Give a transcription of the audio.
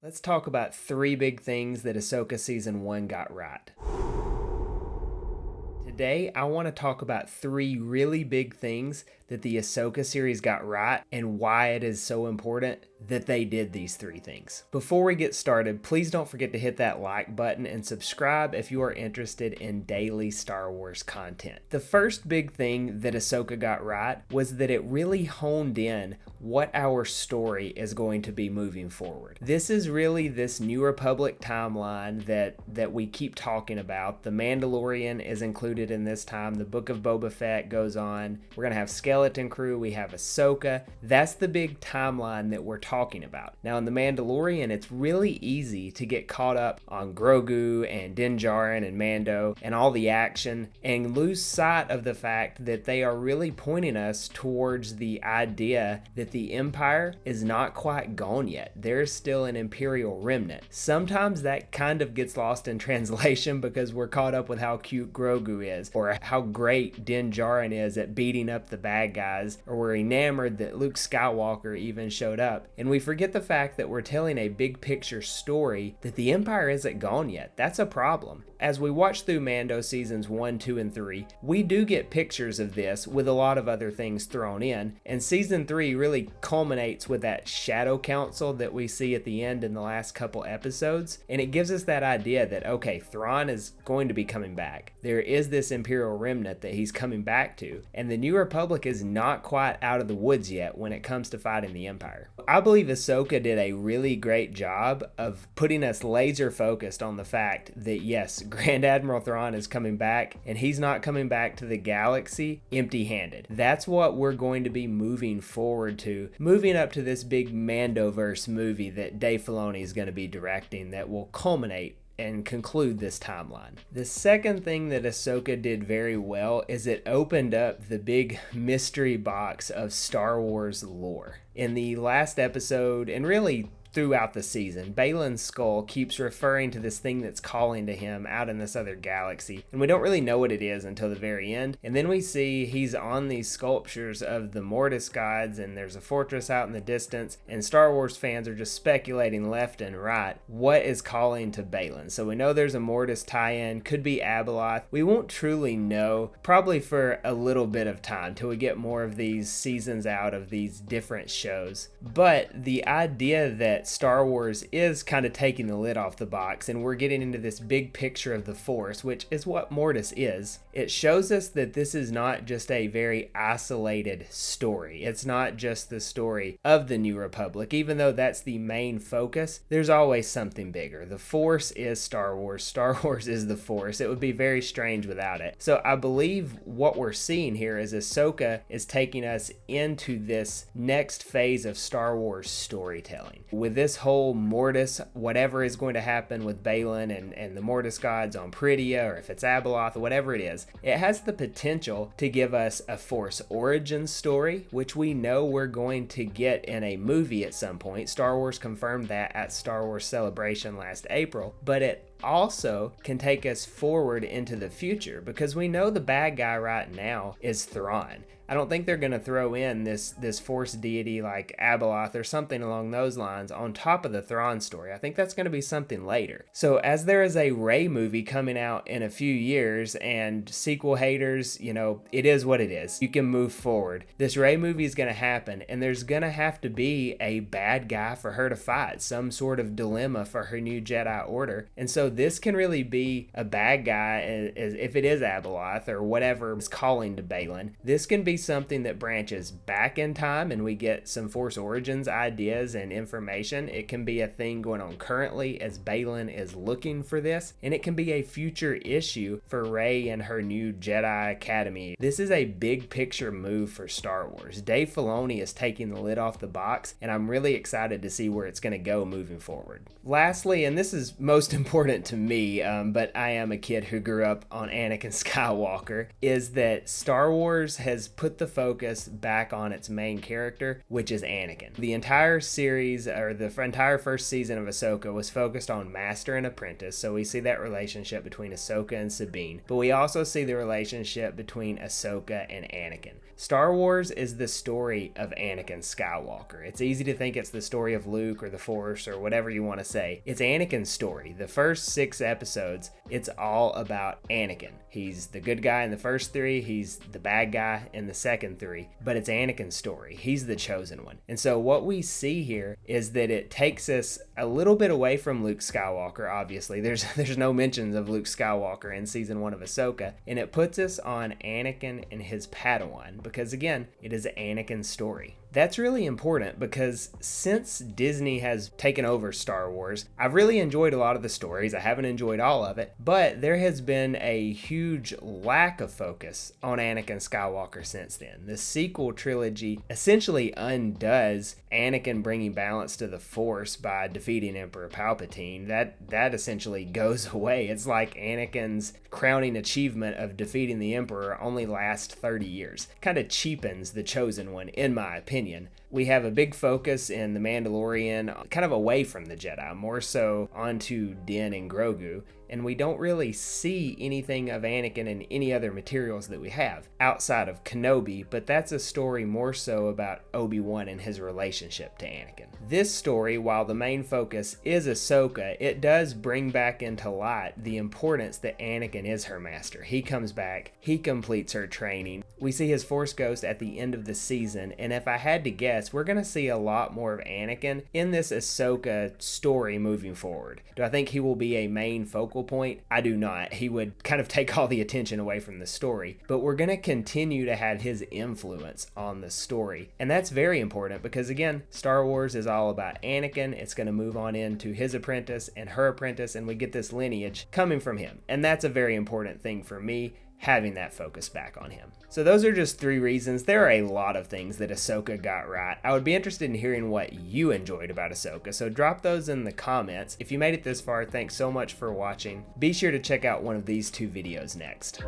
Let's talk about 3 big things that Ahsoka Season 1 got right. Today, I want to talk about 3 really big things that the Ahsoka series got right and why it is so important that they did these 3 things. Before we get started, please don't forget to hit that like button and subscribe if you are interested in daily Star Wars content. The first big thing that Ahsoka got right was that it really honed in what our story is going to be moving forward. This is really this New Republic timeline that we keep talking about. The Mandalorian is included in this time. The Book of Boba Fett goes on. We're going to have Skeleton Crew. We have Ahsoka. That's the big timeline that we're talking about. Now in The Mandalorian, it's really easy to get caught up on Grogu and Din Djarin and Mando and all the action and lose sight of the fact that they are really pointing us towards the idea that the Empire is not quite gone yet. There's still an Imperial remnant. Sometimes that kind of gets lost in translation because we're caught up with how cute Grogu is or how great Din Djarin is at beating up the bad guys, or we're enamored that Luke Skywalker even showed up. And we forget the fact that we're telling a big picture story that the Empire isn't gone yet. That's a problem. As we watch through Mando seasons 1, 2, and 3, we do get pictures of this with a lot of other things thrown in, and season 3 really culminates with that Shadow Council that we see at the end in the last couple episodes, and it gives us that idea that, okay, Thrawn is going to be coming back. There is this Imperial remnant that he's coming back to, and the New Republic is not quite out of the woods yet when it comes to fighting the Empire. I believe Ahsoka did a really great job of putting us laser focused on the fact that yes, Grand Admiral Thrawn is coming back, and he's not coming back to the galaxy empty-handed. That's what we're going to be moving forward to, moving up to this big Mandoverse movie that Dave Filoni is going to be directing that will culminate and conclude this timeline. The second thing that Ahsoka did very well is it opened up the big mystery box of Star Wars lore. In the last episode, and really throughout the season, Balin's skull keeps referring to this thing that's calling to him out in this other galaxy, and we don't really know what it is until the very end. And then we see he's on these sculptures of the Mortis gods, and there's a fortress out in the distance, and Star Wars fans are just speculating left and right what is calling to Balin. So we know there's a Mortis tie-in, could be Abeloth. We won't truly know, probably for a little bit of time till we get more of these seasons out of these different shows. But the idea that Star Wars is kind of taking the lid off the box and we're getting into this big picture of the Force, which is what Mortis is. It shows us that this is not just a very isolated story. It's not just the story of the New Republic. Even though that's the main focus, there's always something bigger. The Force is Star Wars. Star Wars is the Force. It would be very strange without it. So I believe what we're seeing here is Ahsoka is taking us into this next phase of Star Wars storytelling. With this whole Mortis, whatever is going to happen with Balin and the Mortis gods on Pridia, or if it's Abeloth, or whatever it is, it has the potential to give us a Force origin story, which we know we're going to get in a movie at some point. Star Wars confirmed that at Star Wars Celebration last April, but it also can take us forward into the future because we know the bad guy right now is Thrawn. I don't think they're going to throw in this Force deity like Abeloth or something along those lines on top of the Thrawn story. I think that's going to be something later. So as there is a Rey movie coming out in a few years, and sequel haters, it is what it is. You can move forward. This Rey movie is going to happen, and there's going to have to be a bad guy for her to fight, some sort of dilemma for her new Jedi Order. And so this can really be a bad guy, if it is Abeloth or whatever is calling to Balin. This can be something that branches back in time and we get some Force Origins ideas and information. It can be a thing going on currently as Balin is looking for this, and it can be a future issue for Rey and her new Jedi Academy. This is a big picture move for Star Wars. Dave Filoni is taking the lid off the box, and I'm really excited to see where it's going to go moving forward. Lastly, and this is most important to me, but I am a kid who grew up on Anakin Skywalker, is that Star Wars has put put the focus back on its main character, which is Anakin. The entire series, or the entire first season of Ahsoka, was focused on master and apprentice, so we see that relationship between Ahsoka and Sabine, but we also see the relationship between Ahsoka and Anakin. Star Wars is the story of Anakin Skywalker. It's easy to think it's the story of Luke or the Force or whatever you want to say. It's Anakin's story. The first 6 episodes, it's all about Anakin. He's the good guy in the first 3, he's the bad guy in the second 3, but it's Anakin's story. He's the chosen one. And so what we see here is that it takes us a little bit away from Luke Skywalker, obviously. There's no mentions of Luke Skywalker in season 1 of Ahsoka, and it puts us on Anakin and his Padawan, because again, it is Anakin's story. That's really important because since Disney has taken over Star Wars, I've really enjoyed a lot of the stories. I haven't enjoyed all of it, but there has been a huge lack of focus on Anakin Skywalker since then. The sequel trilogy essentially undoes Anakin bringing balance to the Force by defeating Emperor Palpatine. That essentially goes away. It's like Anakin's crowning achievement of defeating the Emperor only lasts 30 years. Kind of cheapens the chosen one, in my opinion. We have a big focus in The Mandalorian, kind of away from the Jedi, more so onto Din and Grogu, and we don't really see anything of Anakin in any other materials that we have, outside of Kenobi, but that's a story more so about Obi-Wan and his relationship to Anakin. This story, while the main focus is Ahsoka, it does bring back into light the importance that Anakin is her master. He comes back, he completes her training. We see his Force Ghost at the end of the season, and if I had to guess, we're going to see a lot more of Anakin in this Ahsoka story moving forward. Do I think he will be a main focal point? I do not. He would kind of take all the attention away from the story, but we're going to continue to have his influence on the story, and that's very important because again, Star Wars is all about Anakin. It's going to move on into his apprentice and her apprentice, and we get this lineage coming from him, and that's a very important thing for me, having that focus back on him. So those are just 3 reasons. There are a lot of things that Ahsoka got right. I would be interested in hearing what you enjoyed about Ahsoka, so drop those in the comments. If you made it this far, thanks so much for watching. Be sure to check out one of these 2 videos next.